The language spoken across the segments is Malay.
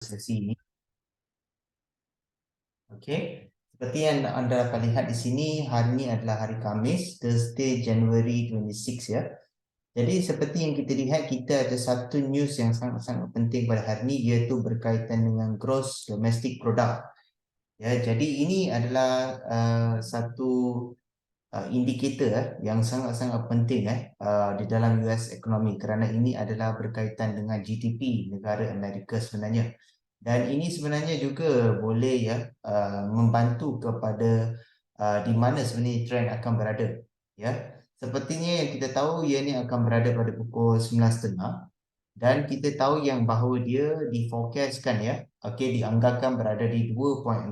sesi ini. Okey, seperti yang anda dapat lihat di sini, hari ini adalah hari Khamis, Thursday, January 26 ya. Jadi seperti yang kita lihat, kita ada satu news yang sangat-sangat penting pada hari ini, iaitu berkaitan dengan gross domestic product. Ya, jadi ini adalah satu indikator yang sangat-sangat penting di dalam US ekonomi, kerana ini adalah berkaitan dengan GDP negara Amerika sebenarnya. Dan ini sebenarnya juga boleh membantu kepada di mana sebenarnya trend akan berada. Ya, sepertinya yang kita tahu ia ni akan berada pada pukul 9.30 dan kita tahu yang bahawa dia diforecastkan dianggarkan berada di 2.6%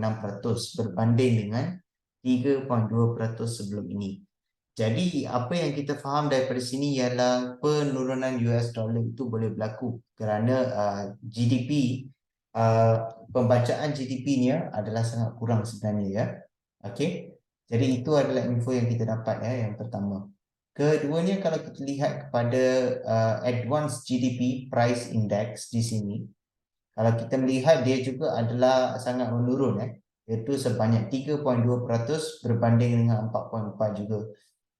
berbanding dengan 3.2% sebelum ini. Jadi apa yang kita faham daripada sini ialah penurunan US dollar itu boleh berlaku kerana GDP pembacaan GDP-nya adalah sangat kurang sebenarnya ya. Okey. Jadi itu adalah info yang kita dapat yang pertama. Keduanya, kalau kita lihat kepada advanced GDP price index di sini, kalau kita melihat dia juga adalah sangat menurun iaitu sebanyak 3.2% berbanding dengan 4.4 juga.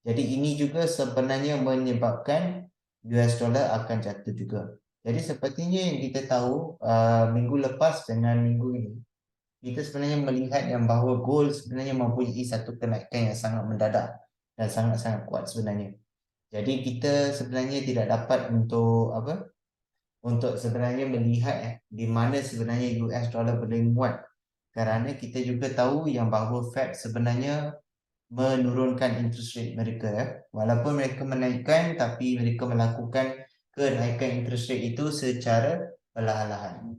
Jadi ini juga sebenarnya menyebabkan US dollar akan jatuh juga. Jadi sepertinya yang kita tahu minggu lepas dengan minggu ini, kita sebenarnya melihat yang bahawa gold sebenarnya mempunyai satu kenaikan yang sangat mendadak dan sangat-sangat kuat sebenarnya. Jadi kita sebenarnya tidak dapat untuk sebenarnya melihat di mana sebenarnya US dollar boleh muat, kerana kita juga tahu yang bahawa Fed sebenarnya menurunkan interest rate mereka Walaupun mereka menaikkan, tapi mereka melakukan kenaikan interest rate itu secara perlahan-lahan.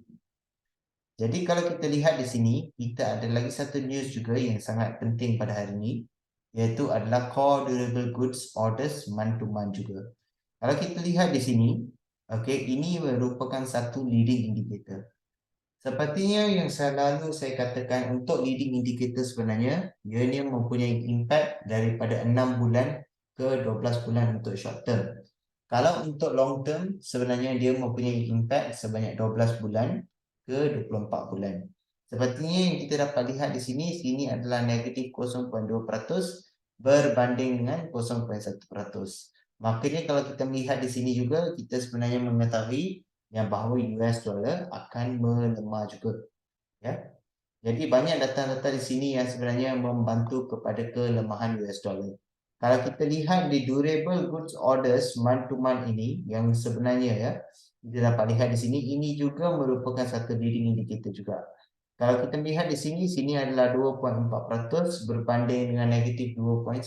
Jadi kalau kita lihat di sini, kita ada lagi satu news juga yang sangat penting pada hari ini, iaitu adalah core durable goods orders month to month juga. Kalau kita lihat di sini, ini merupakan satu leading indicator. Sepertinya yang selalu saya katakan, untuk leading indicator sebenarnya, ia mempunyai impact daripada 6 bulan ke 12 bulan untuk short term. Kalau untuk long term, sebenarnya dia mempunyai impact sebanyak 12 bulan ke 24 bulan. Sepertinya yang kita dapat lihat di sini adalah negatif 0.2% berbanding dengan 0.1%. Makanya kalau kita melihat di sini juga, kita sebenarnya mengetahui yang bahawa US dollar akan melemah juga. Ya. Jadi banyak data-data di sini yang sebenarnya membantu kepada kelemahan US dollar. Kalau kita lihat di durable goods orders month to month ini, yang sebenarnya kita dapat lihat di sini, ini juga merupakan satu leading indicator juga. Kalau kita melihat di sini adalah 2.4% berbanding dengan negatif 2.1%.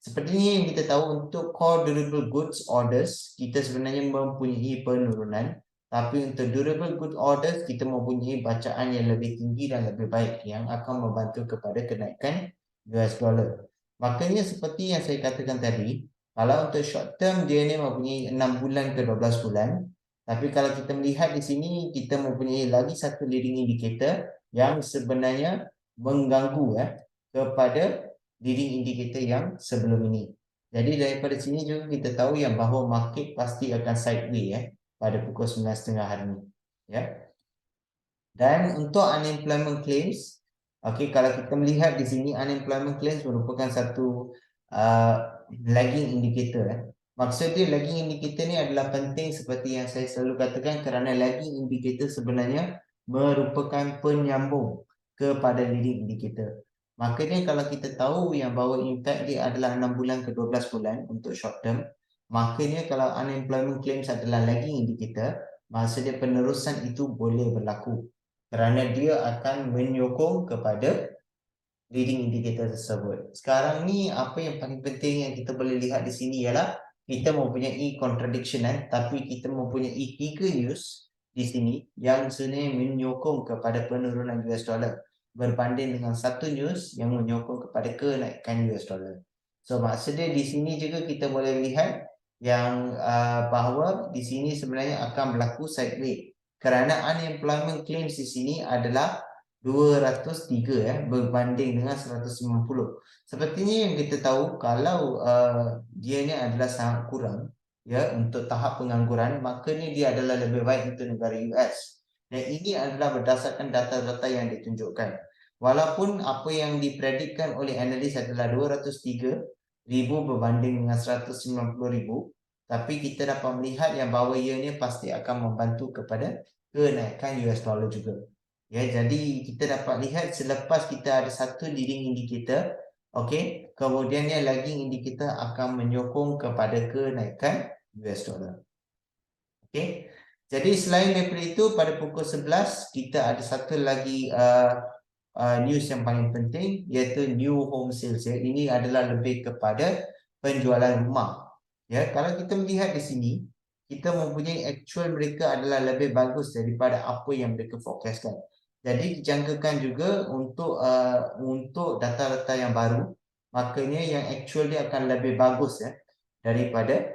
Seperti ini yang kita tahu, untuk core durable goods orders, kita sebenarnya mempunyai penurunan. Tapi untuk durable goods orders, kita mempunyai bacaan yang lebih tinggi dan lebih baik yang akan membantu kepada kenaikan US dollar. Makanya seperti yang saya katakan tadi, kalau untuk short term, dia ni mempunyai 6 bulan ke 12 bulan. Tapi kalau kita melihat di sini, kita mempunyai lagi satu leading indicator yang sebenarnya mengganggu kepada leading indicator yang sebelum ini. Jadi daripada sini juga kita tahu yang bahawa market pasti akan sideways pada pukul 9.30 hari ini. Ya. Dan untuk unemployment claims, kalau kita melihat di sini, unemployment claims merupakan satu lagging indicator. Maksud dia lagging indicator ni adalah penting seperti yang saya selalu katakan, kerana lagging indicator sebenarnya merupakan penyambung kepada leading indicator. Makanya kalau kita tahu yang bahawa impact dia adalah 6 bulan ke 12 bulan untuk short term, makanya kalau unemployment claims adalah lagging indicator, maksudnya penerusan itu boleh berlaku, kerana dia akan menyokong kepada leading indicator tersebut. Sekarang ni apa yang paling penting yang kita boleh lihat di sini ialah kita mempunyai contradiction tapi kita mempunyai 3 news di sini yang sebenarnya menyokong kepada penurunan US dollar, berbanding dengan satu news yang menyokong kepada kenaikan US dollar. So maksudnya di sini juga kita boleh lihat yang bahawa di sini sebenarnya akan berlaku sideways, kerana unemployment claims di sini adalah 203 berbanding dengan 190. Sepertinya yang kita tahu, kalau dia ni adalah sangat kurang untuk tahap pengangguran, maka ni dia adalah lebih baik untuk negara US. Dan ini adalah berdasarkan data-data yang ditunjukkan. Walaupun apa yang dipredikkan oleh analis adalah 203,000 berbanding dengan 190,000, tapi kita dapat melihat yang bahawa ianya pasti akan membantu kepada kenaikan US dollar juga. Ya, jadi kita dapat lihat selepas kita ada satu leading indicator, okey, kemudiannya lagging indicator akan menyokong kepada kenaikan US dollar. Okey. Jadi selain daripada itu, pada pukul 11 kita ada satu lagi news yang paling penting, iaitu new home sales. Ya. Ini adalah lebih kepada penjualan rumah. Ya, kalau kita melihat di sini, kita mempunyai actual mereka adalah lebih bagus daripada apa yang mereka forecastkan. Jadi dijangkakan juga untuk data-data yang baru, makanya yang actual dia akan lebih bagus ya daripada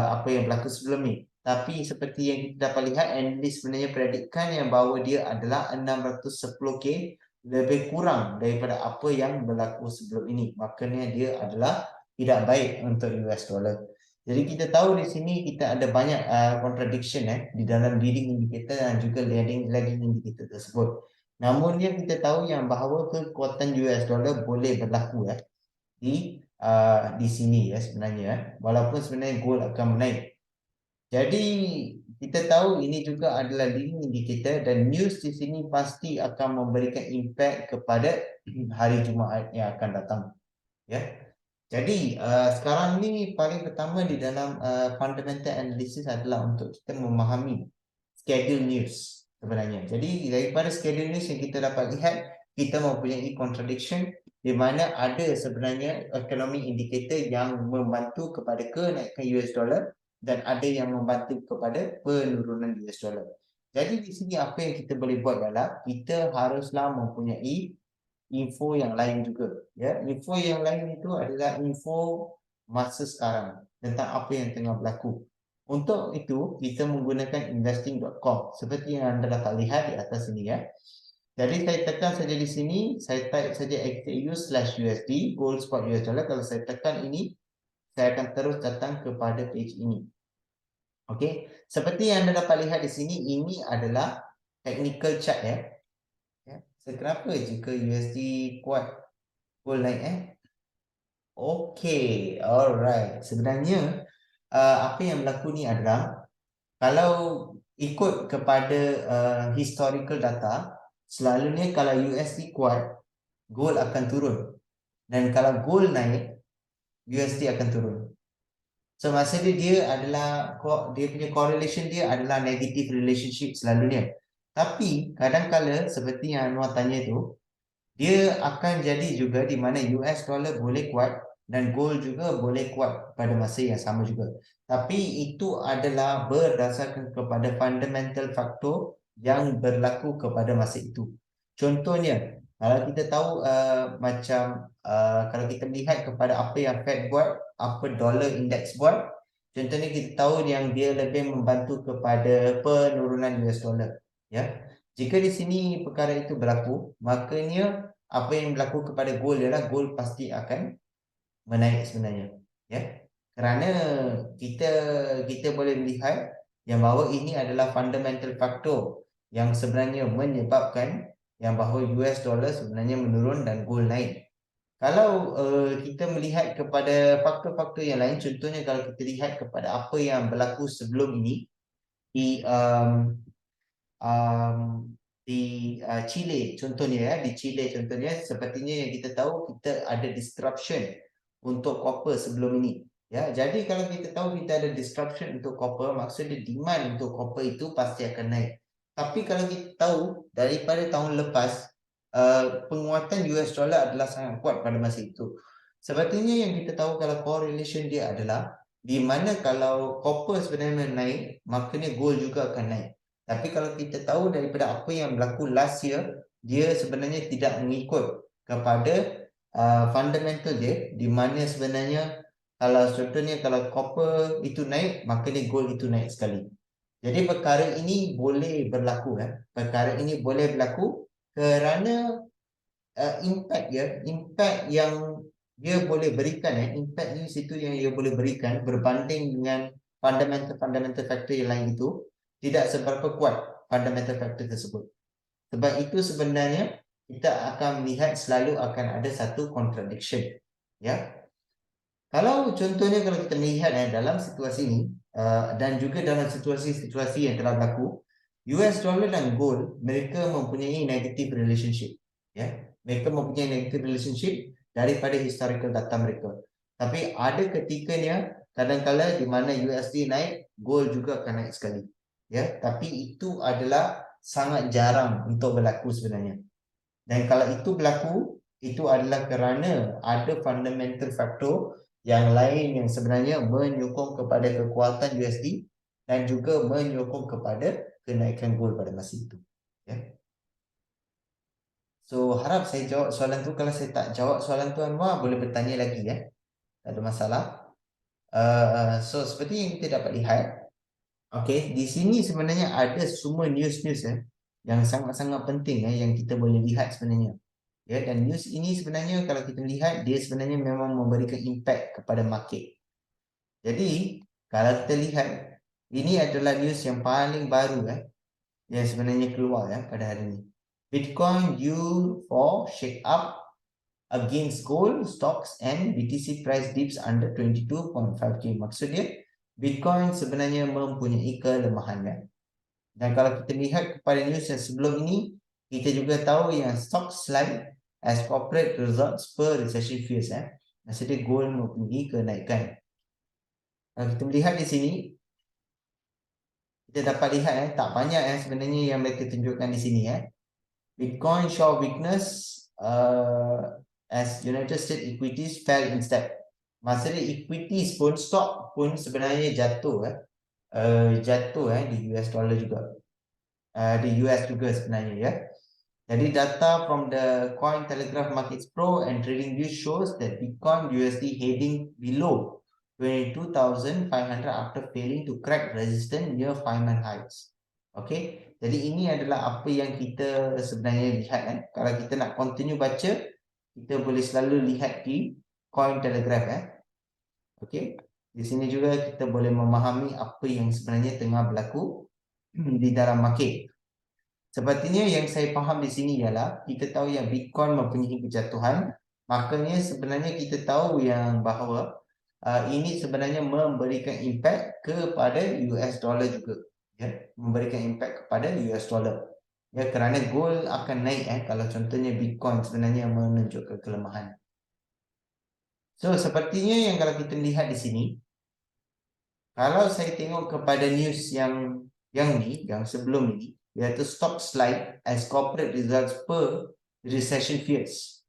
apa yang berlaku sebelum ni. Tapi seperti yang kita dapat lihat, analis sebenarnya predikkan yang bahawa dia adalah 610K, lebih kurang daripada apa yang berlaku sebelum ini. Makanya dia adalah tidak baik untuk US dollar. Jadi kita tahu di sini kita ada banyak contradiction di dalam leading indicator dan juga lagging indicator tersebut. Namun yang kita tahu yang bahawa kekuatan US dollar boleh berlaku di sini ya sebenarnya, walaupun sebenarnya gold akan menaik. Jadi kita tahu ini juga adalah leading indicator dan news di sini pasti akan memberikan impact kepada hari Jumaat yang akan datang. Ya. Jadi sekarang ni paling pertama di dalam fundamental analysis adalah untuk kita memahami schedule news sebenarnya. Jadi daripada schedule news yang kita dapat lihat, kita mempunyai contradiction di mana ada sebenarnya economic indicator yang membantu kepada kenaikan US dollar dan ada yang membantu kepada penurunan US dollar. Jadi di sini apa yang kita boleh buat adalah kita haruslah mempunyai info yang lain juga. Ya, info yang lain itu adalah info masa sekarang tentang apa yang tengah berlaku. Untuk itu kita menggunakan investing.com seperti yang anda dapat lihat di atas ini ya. Jadi saya tekan saja di sini, saya type saja XAU/USD gold spot US dollar. Kalau saya tekan ini, saya akan terus datang kepada page ini. Okey, seperti yang anda dapat lihat di sini, ini adalah technical chart ya. Kenapa jika USD kuat gold naik Okey, alright. Sebenarnya apa yang berlaku ni adalah kalau ikut kepada historical data, selalunya kalau USD kuat, gold akan turun. Dan kalau gold naik, USD akan turun. So maksudnya dia adalah dia punya correlation dia adalah negative relationship selalunya. Tapi kadang-kala seperti yang Anwar tanya tu, dia akan jadi juga di mana US dollar boleh kuat dan gold juga boleh kuat pada masa yang sama juga. Tapi itu adalah berdasarkan kepada fundamental faktor yang berlaku kepada masa itu. Contohnya, kalau kita tahu kalau kita melihat kepada apa yang Fed buat, apa dollar index buat, contohnya kita tahu yang dia lebih membantu kepada penurunan US dollar. Ya, jika di sini perkara itu berlaku, makanya apa yang berlaku kepada gold ialah gold pasti akan menaik sebenarnya. Ya, kerana kita boleh melihat yang bahawa ini adalah fundamental faktor yang sebenarnya menyebabkan yang bahawa US dollar sebenarnya menurun dan gold naik. Kalau kita melihat kepada faktor-faktor yang lain, contohnya kalau kita lihat kepada apa yang berlaku sebelum ini di Chile contohnya di Chile contohnya sepertinya yang kita tahu kita ada disruption untuk copper sebelum ini ya. Jadi kalau kita tahu kita ada disruption untuk copper, maksudnya demand untuk copper itu pasti akan naik. Tapi kalau kita tahu daripada tahun lepas penguatan US dollar adalah sangat kuat pada masa itu. Sepertinya yang kita tahu kalau correlation dia adalah di mana kalau copper sebenarnya naik, maknanya gold juga akan naik. Tapi kalau kita tahu daripada apa yang berlaku last year, dia sebenarnya tidak mengikut kepada fundamental dia, di mana sebenarnya kalau contohnya kalau copper itu naik, maknanya gold itu naik sekali. Jadi perkara ini boleh berlaku Perkara ini boleh berlaku kerana impact yang dia boleh berikan impact news itu yang dia boleh berikan berbanding dengan fundamental factor yang lain itu tidak seberapa kuat. fundamental factor tersebut. Sebab itu sebenarnya kita akan melihat selalu akan ada satu contradiction. Ya, kalau contohnya kalau kita melihat dalam situasi ini dan juga dalam situasi-situasi yang telah berlaku, US dollar dan gold mereka mempunyai negative relationship. Ya, mereka mempunyai negative relationship daripada historical data mereka. Tapi ada ketikanya kadang-kala di mana USD naik, gold juga akan naik sekali. Ya, tapi itu adalah sangat jarang untuk berlaku sebenarnya. Dan kalau itu berlaku, itu adalah kerana ada fundamental factor yang lain yang sebenarnya menyokong kepada kekuatan USD dan juga menyokong kepada kenaikan gold pada masa itu. Ya. So harap saya jawab soalan tu. Kalau saya tak jawab soalan tu Anwar, boleh bertanya lagi ya. Tak ada masalah. So seperti yang kita dapat lihat, okay, di sini sebenarnya ada semua news-news yang sangat-sangat penting yang kita boleh lihat sebenarnya. Ya, dan news ini sebenarnya kalau kita lihat dia sebenarnya memang memberikan impact kepada market. Jadi kalau kita lihat ini adalah news yang paling baru yang sebenarnya keluar pada hari ini. Bitcoin due for shake up against gold stocks and BTC price dips under 22.5k. Maksudnya Bitcoin sebenarnya mempunyai kelemahan Dan kalau kita lihat kepada news yang sebelum ini, kita juga tahu yang stock slide as corporate results per recession fears. Maksudnya gold mempunyai kenaikan. Kalau kita melihat di sini, kita dapat lihat tak banyak sebenarnya yang mereka tunjukkan di sini. Bitcoin show weakness as United States equities fell instead. Maksudnya equities pun, stock pun sebenarnya jatuh. Jatuh di US dollar juga. Di US juga sebenarnya Jadi data from the Cointelegraph Markets Pro and TradingView shows that Bitcoin USD heading below 22,500 after failing to crack resistance near 5-month highs. Okay, jadi ini adalah apa yang kita sebenarnya lihat Kalau kita nak continue baca, kita boleh selalu lihat di Cointelegraph Okay, di sini juga kita boleh memahami apa yang sebenarnya tengah berlaku di dalam market. Sepertinya yang saya faham di sini ialah kita tahu yang Bitcoin mempunyai kejatuhan, makanya sebenarnya kita tahu yang bahawa ini sebenarnya memberikan impact kepada US dollar juga, memberikan impact kepada US dollar. Kerana gold akan naik kalau contohnya Bitcoin sebenarnya menunjukkan kelemahan. So sepertinya yang kalau kita lihat di sini, kalau saya tengok kepada news yang sebelum ini, iaitu stock slide as corporate results per recession fears.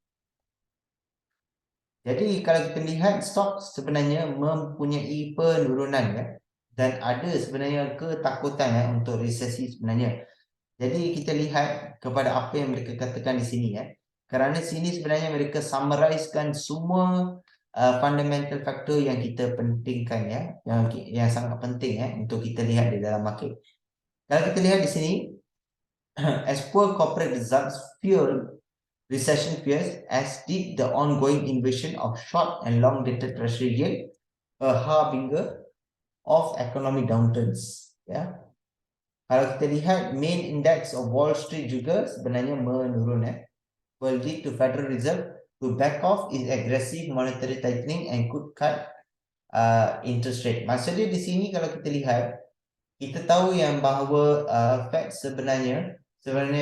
Jadi kalau kita lihat stock sebenarnya mempunyai penurunan dan ada sebenarnya ketakutan untuk resesi sebenarnya. Jadi kita lihat kepada apa yang mereka katakan di sini Kerana sini sebenarnya mereka summarizekan semua fundamental factor yang kita pentingkan yang sangat penting untuk kita lihat di dalam market. Kalau kita lihat di sini as poor corporate results fuel recession fears, as did the ongoing invasion of short and long dated treasury yield, a harbinger of economic downturns. Kalau kita lihat main index of Wall Street juga sebenarnya menurun will lead to Federal Reserve to back off its aggressive monetary tightening and could cut interest rate. Maksudnya di sini kalau kita lihat, kita tahu yang bahawa Fed sebenarnya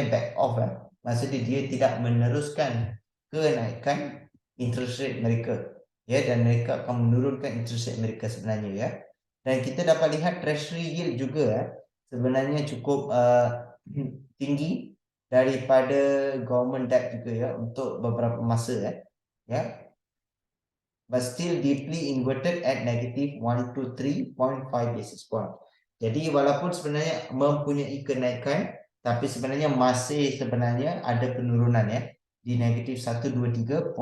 back off Maksudnya dia tidak meneruskan kenaikan interest rate mereka dan mereka akan menurunkan interest rate mereka sebenarnya Dan kita dapat lihat treasury yield juga sebenarnya cukup tinggi daripada government debt juga untuk beberapa masa but still deeply inverted at negative 1 to 3.5 basis point. Jadi walaupun sebenarnya mempunyai kenaikan, tapi sebenarnya masih ada penurunan di negatif 123.5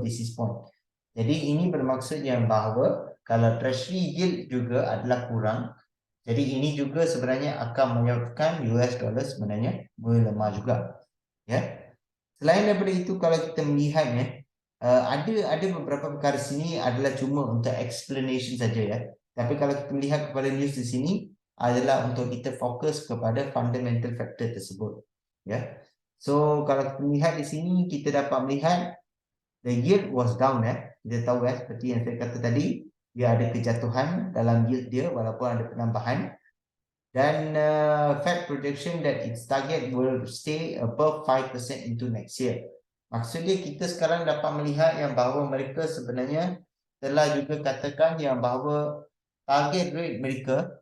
basis point. Jadi ini bermaksud yang bahawa kalau treasury yield juga adalah kurang, jadi ini juga sebenarnya akan menyebabkan US dollar sebenarnya melemah juga. Selain daripada itu, kalau kita melihat ada beberapa perkara sini adalah cuma untuk explanation saja Tapi kalau kita melihat kepada news di sini, adalah untuk kita fokus kepada fundamental factor tersebut. Ya. So kalau kita lihat di sini, kita dapat melihat the yield was down. Kita tahu seperti yang saya kata tadi, dia ada kejatuhan dalam yield dia walaupun ada penambahan. Dan Fed projection that its target will stay above 5% into next year. Maksudnya kita sekarang dapat melihat yang bahawa mereka sebenarnya telah juga katakan yang bahawa target rate mereka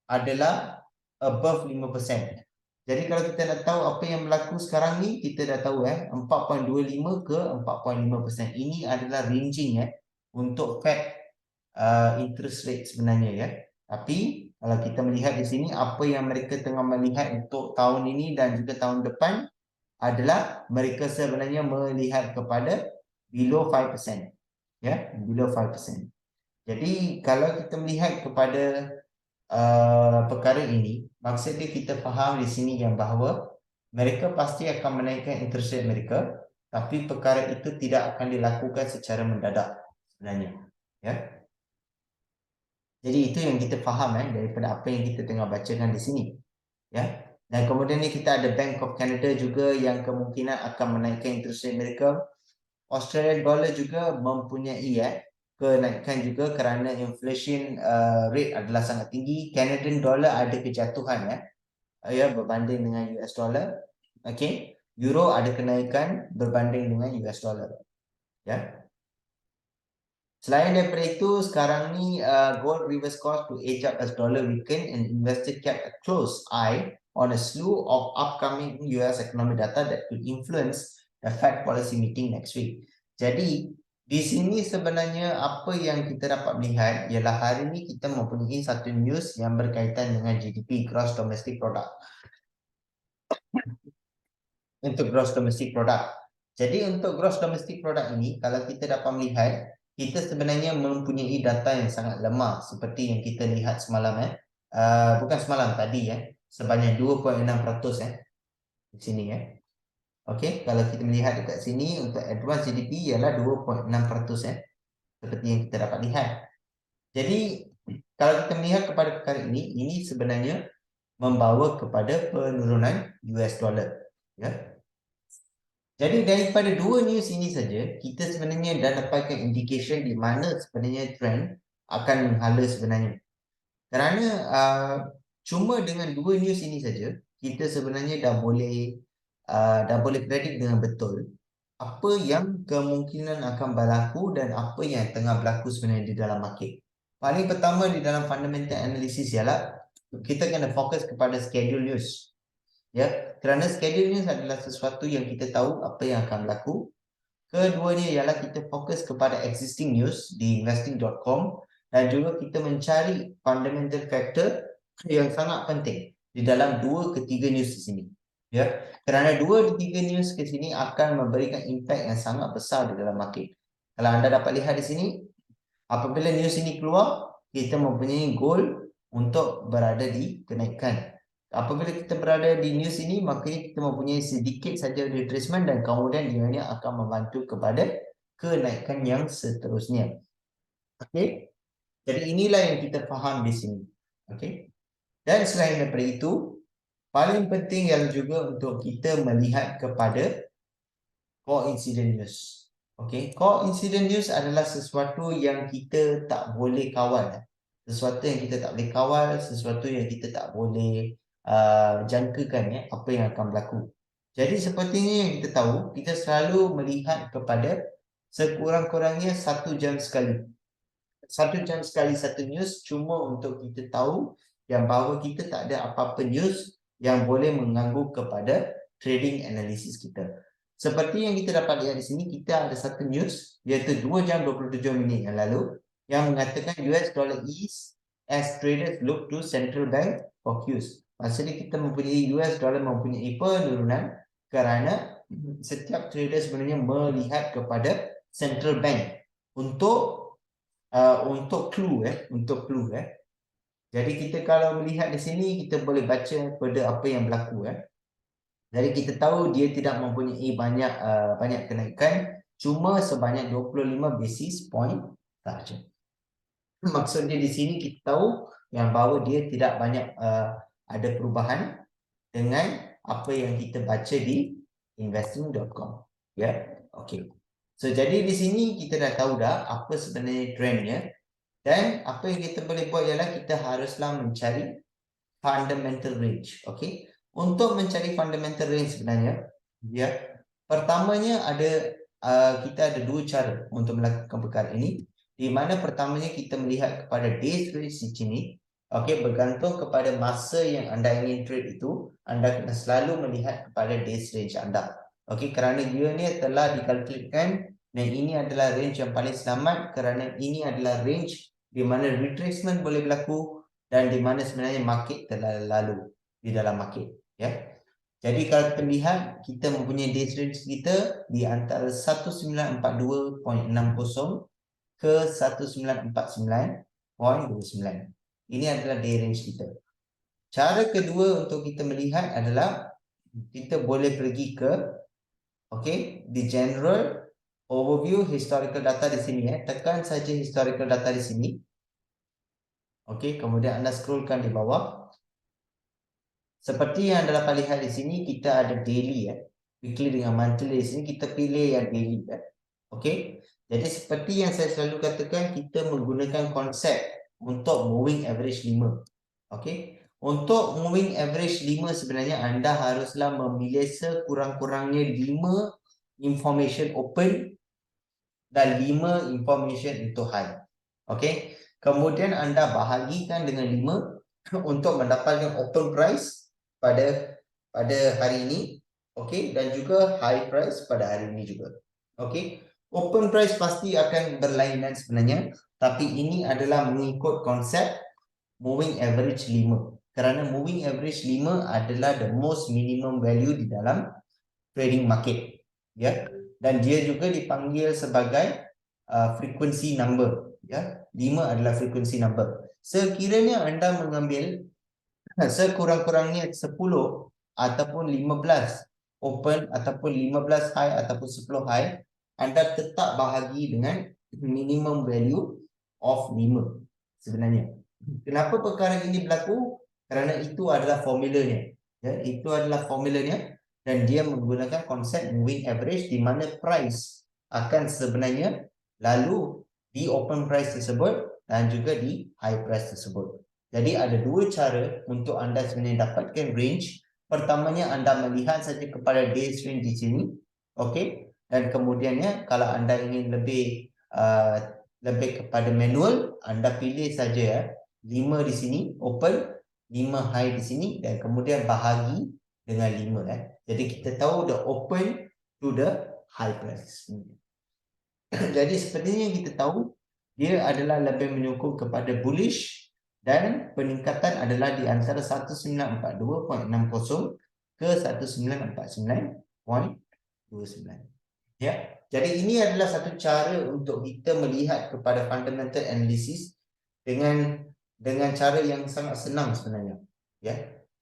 adalah above 5%. Jadi kalau kita nak tahu apa yang berlaku sekarang ni, kita dah tahu 4.25 ke 4.5%. Ini adalah ranging untuk Fed interest rate sebenarnya Tapi kalau kita melihat di sini, apa yang mereka tengah melihat untuk tahun ini dan juga tahun depan adalah mereka sebenarnya melihat kepada below 5%. Below 5%. Jadi kalau kita melihat kepada perkara ini, maksudnya kita faham di sini yang bahawa mereka pasti akan menaikkan interest rate mereka, tapi perkara itu tidak akan dilakukan secara mendadak sebenarnya. Jadi itu yang kita faham daripada apa yang kita tengah bacakan di sini. Dan kemudian ni kita ada Bank of Canada juga yang kemungkinan akan menaikkan interest rate mereka. Australian dollar juga mempunyai kenaikan juga kerana inflation rate adalah sangat tinggi. Canadian dollar ada kejatuhan berbanding dengan US dollar. Euro ada kenaikan berbanding dengan US dollar. Selain daripada itu, sekarang ni gold reverse course to edge up as dollar weaken and investor kept a close eye on a slew of upcoming US economic data that could influence the Fed policy meeting next week. Jadi, di sini sebenarnya apa yang kita dapat melihat ialah hari ini kita mempunyai satu news yang berkaitan dengan GDP, Gross Domestic Product. Untuk Gross Domestic Product. Jadi untuk Gross Domestic Product ini, kalau kita dapat melihat, kita sebenarnya mempunyai data yang sangat lemah seperti yang kita lihat semalam bukan semalam, tadi sebanyak 2.6% di sini kalau kita melihat dekat sini untuk advance GDP ialah 2.6% seperti yang kita dapat lihat. Jadi kalau kita melihat kepada perkara ini sebenarnya membawa kepada penurunan US dollar. Jadi daripada dua news ini saja, kita sebenarnya dah dapatkan indication di mana sebenarnya trend akan menghala sebenarnya. Kerana cuma dengan dua news ini saja, kita sebenarnya dah boleh predict dengan betul apa yang kemungkinan akan berlaku dan apa yang tengah berlaku sebenarnya di dalam market. Paling pertama di dalam fundamental analysis ialah kita kena fokus kepada schedule news. Kerana schedule news adalah sesuatu yang kita tahu apa yang akan berlaku. Keduanya ialah kita fokus kepada existing news di investing.com dan juga kita mencari fundamental factor yang sangat penting di dalam 2 ke 3 news di sini. Kerana 2 ke 3 news ke sini akan memberikan impact yang sangat besar di dalam market. Kalau anda dapat lihat di sini, apabila news ini keluar, kita mempunyai goal untuk berada di kenaikan. Apabila kita berada di news ini, makanya kita mempunyai sedikit saja retracement dan kemudian ianya akan membantu kepada kenaikan yang seterusnya. Jadi inilah yang kita faham di sini. Dan selain daripada itu, paling penting ialah juga untuk kita melihat kepada coincident news. Coincident news adalah sesuatu yang kita tak boleh kawal. Sesuatu yang kita tak boleh kawal, sesuatu yang kita tak boleh jangkakan apa yang akan berlaku. Jadi sepertinya yang kita tahu, kita selalu melihat kepada sekurang-kurangnya 1 jam sekali. 1 jam sekali satu news cuma untuk kita tahu yang bahawa kita tak ada apa-apa news yang boleh mengganggu kepada trading analysis kita. Seperti yang kita dapat lihat di sini, kita ada satu news iaitu 2 jam 27 minit yang lalu yang mengatakan US dollar ease as traders look to central bank for cues. Maksudnya kita mempunyai US dollar mempunyai penurunan kerana setiap trader sebenarnya melihat kepada central bank untuk clue Jadi kita kalau melihat di sini, kita boleh baca pada apa yang berlaku Jadi kita tahu dia tidak mempunyai banyak kenaikan, cuma sebanyak 25 basis point sahaja. Maksudnya di sini kita tahu yang bahawa dia tidak banyak ada perubahan dengan apa yang kita baca di investing.com. Ya, okey. So jadi di sini kita dah tahu dah apa sebenarnya trendnya, dan apa yang kita boleh buat ialah kita haruslah mencari fundamental range. Okey. Untuk mencari fundamental range sebenarnya, ya, pertamanya kita ada dua cara untuk melakukan perkara ini. Di mana pertamanya kita melihat kepada days range di sini. Okey, bergantung kepada masa yang anda ingin trade itu, anda kena selalu melihat kepada days range anda. Okey, kerana dia ni telah dikalkulkan dan ini adalah range yang paling selamat kerana ini adalah range di mana retracement boleh berlaku dan di mana sebenarnya market telah lalu di dalam market, ya. Jadi kalau kita lihat, kita mempunyai days range kita di antara 1942.60 ke 1949.29. Ini adalah day range kita. Cara kedua untuk kita melihat adalah kita boleh pergi ke di general overview historical data di sini, tekan saja historical data di sini. Kemudian anda scrollkan di bawah. Seperti yang anda dapat lihat di sini, kita ada daily, weekly dengan monthly. Di sini kita pilih yang daily, Jadi seperti yang saya selalu katakan, kita menggunakan konsep untuk moving average 5. Untuk moving average 5 sebenarnya anda haruslah memilih sekurang-kurangnya 5 information open dan 5 information into high. Kemudian anda bahagikan dengan 5 untuk mendapatkan open price pada hari ini, dan juga high price pada hari ini juga. Open price pasti akan berlainan sebenarnya, tapi ini adalah mengikut konsep moving average 5. Kerana moving average 5 adalah the most minimum value di dalam trading market, dan dia juga dipanggil sebagai frequency number, 5 adalah frequency number. Sekiranya anda mengambil sekurang-kurangnya 10 ataupun 15 open ataupun 15 high ataupun 10 high, anda tetap bahagi dengan minimum value of 5 sebenarnya. Kenapa perkara ini berlaku? Kerana itu adalah formulanya. Itu adalah formulanya dan dia menggunakan konsep moving average di mana price akan sebenarnya lalu di open price tersebut dan juga di high price tersebut. Jadi ada dua cara untuk anda sebenarnya dapatkan range. Pertamanya anda melihat saja kepada days range di sini, dan kemudiannya kalau anda ingin lebih kepada manual, anda pilih saja 5 di sini open, 5 high di sini dan kemudian bahagi dengan 5. Jadi kita tahu the open to the high price. Jadi sepertinya kita tahu dia adalah lebih menyokong kepada bullish dan peningkatan adalah di antara 1942.60 ke 1949.29. Jadi ini adalah satu cara untuk kita melihat kepada fundamental analysis dengan cara yang sangat senang sebenarnya.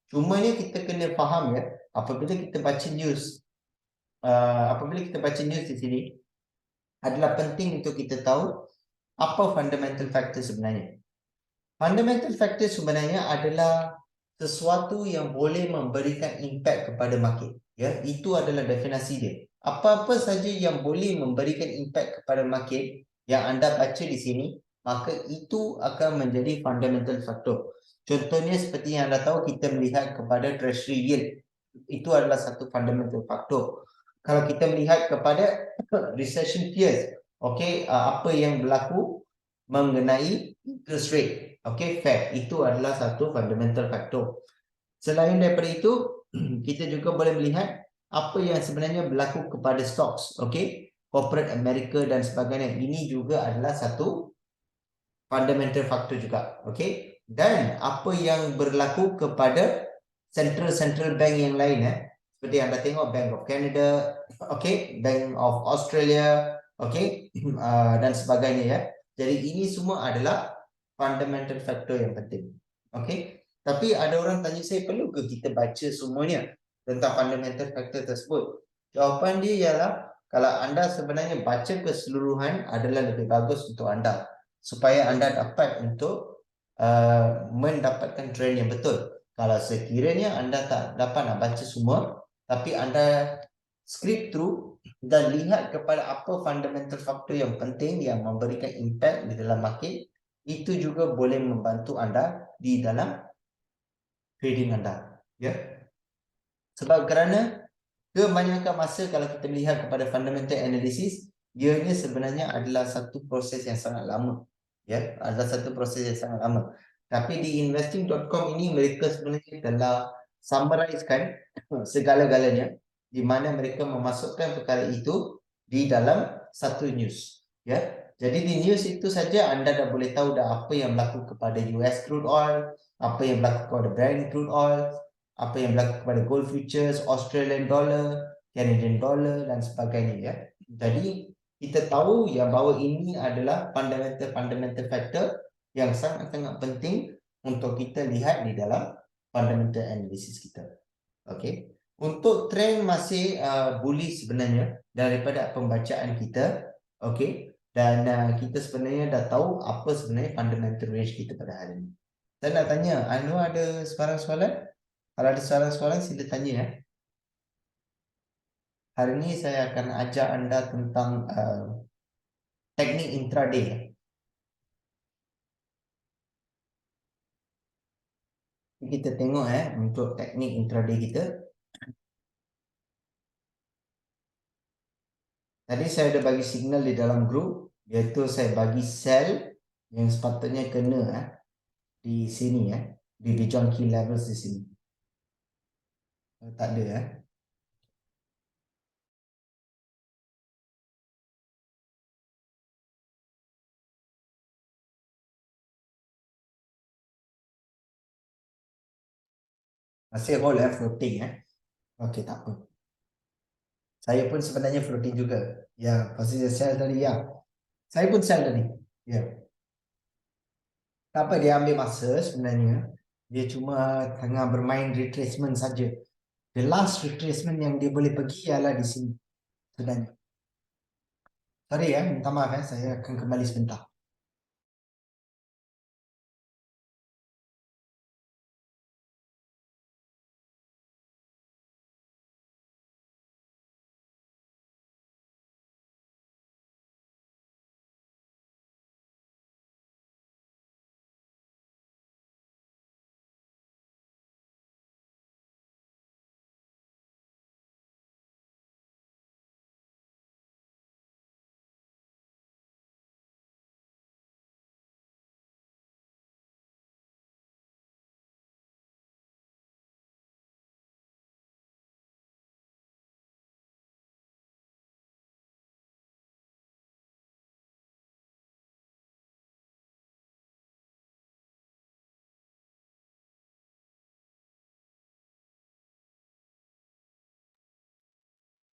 Cumanya kita kena faham apabila kita baca news di sini adalah penting untuk kita tahu apa fundamental factor sebenarnya. Fundamental factor sebenarnya adalah sesuatu yang boleh memberikan impact kepada market. Itu adalah definisi dia. Apa-apa saja yang boleh memberikan impact kepada market yang anda baca di sini, maka itu akan menjadi fundamental factor. Contohnya seperti yang anda tahu, kita melihat kepada treasury yield. Itu adalah satu fundamental factor. Kalau kita melihat kepada recession fears, apa yang berlaku mengenai interest rate, Fed, itu adalah satu fundamental factor. Selain daripada itu, kita juga boleh melihat apa yang sebenarnya berlaku kepada stocks, corporate America dan sebagainya. Ini juga adalah satu fundamental factor juga, dan apa yang berlaku kepada central bank yang lain, seperti anda tengok Bank of Canada, Bank of Australia, dan sebagainya. Jadi ini semua adalah fundamental factor yang penting. Tapi ada orang tanya saya, perlu ke kita baca semuanya tentang fundamental factor tersebut? Jawapan dia ialah, kalau anda sebenarnya baca keseluruhan adalah lebih bagus untuk anda, supaya anda dapat untuk mendapatkan trend yang betul. Kalau sekiranya anda tak dapat nak baca semua, tapi anda script through dan lihat kepada apa fundamental faktor yang penting yang memberikan impact di dalam market, itu juga boleh membantu anda di dalam trading anda. Ya. Sebab kerana kebanyakan masa kalau kita melihat kepada fundamental analysis, ianya sebenarnya adalah satu proses yang sangat lama. Ya, adalah satu proses yang sangat lama. Tapi di investing.com ini mereka sebenarnya telah summarizekan segala-galanya di mana mereka memasukkan perkara itu di dalam satu news. Ya. Jadi di news itu saja anda dah boleh tahu dah apa yang berlaku kepada US crude oil, apa yang berlaku kepada Brent crude oil, apa yang berlaku kepada gold futures, Australian dollar, Canadian dollar dan sebagainya ya. Jadi kita tahu yang bahawa ini adalah fundamental factor yang sangat-sangat penting untuk kita lihat di dalam fundamental analysis kita. Okey. Untuk trend masih bullish sebenarnya daripada pembacaan kita. Okey. Dan kita sebenarnya dah tahu apa sebenarnya fundamental range kita pada hari ini. Saya nak tanya, Anwar ada soalan-soalan? Kalau ada soalan-soalan sila tanya ya. Hari ini saya akan ajar anda tentang teknik intraday. Kita tengok untuk teknik intraday kita. Tadi saya ada bagi signal di dalam grup, iaitu saya bagi sell yang sepatutnya kena di sini di John Key Levels di sini. Tak ada Masih hold floating Okey, tak apa. Saya pun sebenarnya floating juga. Ya, pasti saya sell tadi ya. Saya pun sell tadi. Ya. Tak apa, dia ambil masa sebenarnya. Dia cuma tengah bermain retracement saja. The last retracement yang dia boleh pergi ialah di sini sebenarnya. Sorry minta maaf saya akan kembali sebentar.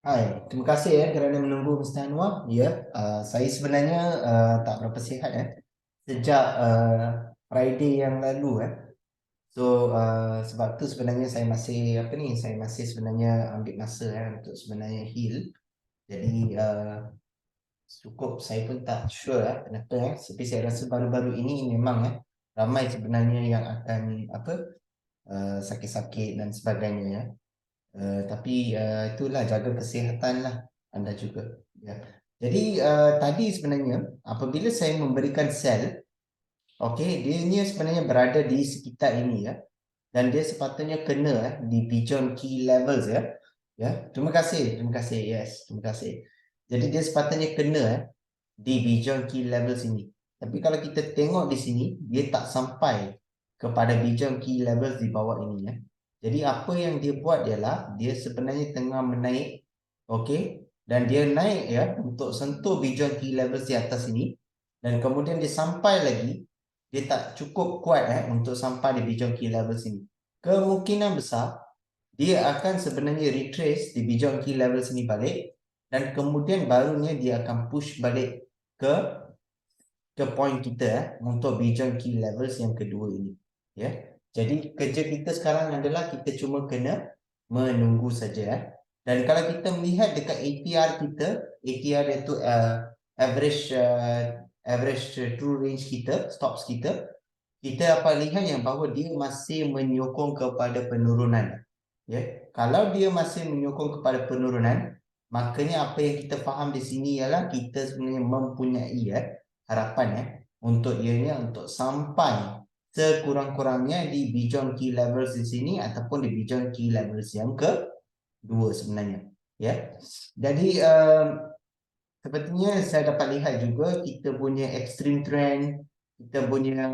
Hai, terima kasih kerana menunggu Mr. Anwar. Ya, saya sebenarnya tak berapa sihat sejak Friday yang lalu So sebab tu sebenarnya saya masih saya masih sebenarnya ambil masa untuk sebenarnya heal. Jadi cukup saya pun tak sure kenapa tapi saya rasa baru-baru ini memang ramai sebenarnya yang akan sakit-sakit dan sebagainya tapi itulah jaga kesihatan lah anda juga ya. Jadi tadi sebenarnya apabila saya memberikan sel, okey, dia ni sebenarnya berada di sekitar ini dan dia sepatutnya kena di Beyond Key Levels terima kasih, yes, terima kasih. Jadi dia sepatutnya kena di Beyond Key Levels ini. Tapi kalau kita tengok di sini, dia tak sampai kepada Beyond Key Levels di bawah ini Jadi apa yang dia buat ialah dia sebenarnya tengah menaik, okey, dan dia naik untuk sentuh Beyond Key Levels di atas ini dan kemudian dia sampai lagi, dia tak cukup kuat untuk sampai di Beyond Key Levels ini. Kemungkinan besar dia akan sebenarnya retrace di Beyond Key Levels ini balik dan kemudian barunya dia akan push balik ke point kita untuk Beyond Key Levels yang kedua ini ya. Jadi kerja kita sekarang adalah kita cuma kena menunggu saja dan kalau kita melihat dekat ATR kita, ATR iaitu average true range kita, stops kita, kita dapat lihat yang bahawa dia masih menyokong kepada penurunan. Ya, kalau dia masih menyokong kepada penurunan, makanya apa yang kita faham di sini ialah kita sebenarnya mempunyai harapan untuk ianya untuk sampai sekurang-kurangnya di beyond key levels di sini ataupun di beyond key levels yang kedua sebenarnya. Ya, jadi sepertinya saya dapat lihat juga kita punya extreme trend, kita punya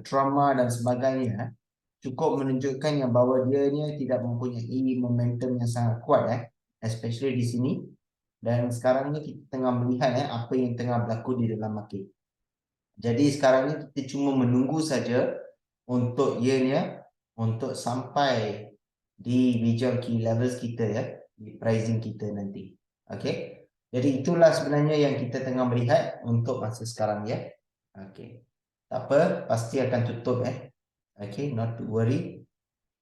trauma dan sebagainya cukup menunjukkan yang bahawa dia ni tidak mempunyai momentum yang sangat kuat especially di sini. Dan sekarang ni kita tengah melihat apa yang tengah berlaku di dalam market. Jadi sekarang ni kita cuma menunggu saja untuk ianya untuk sampai di beyond key levels kita di pricing kita nanti. Okay. Jadi itulah sebenarnya yang kita tengah melihat untuk masa sekarang Okay. Tak apa, pasti akan tutup Okay, not to worry.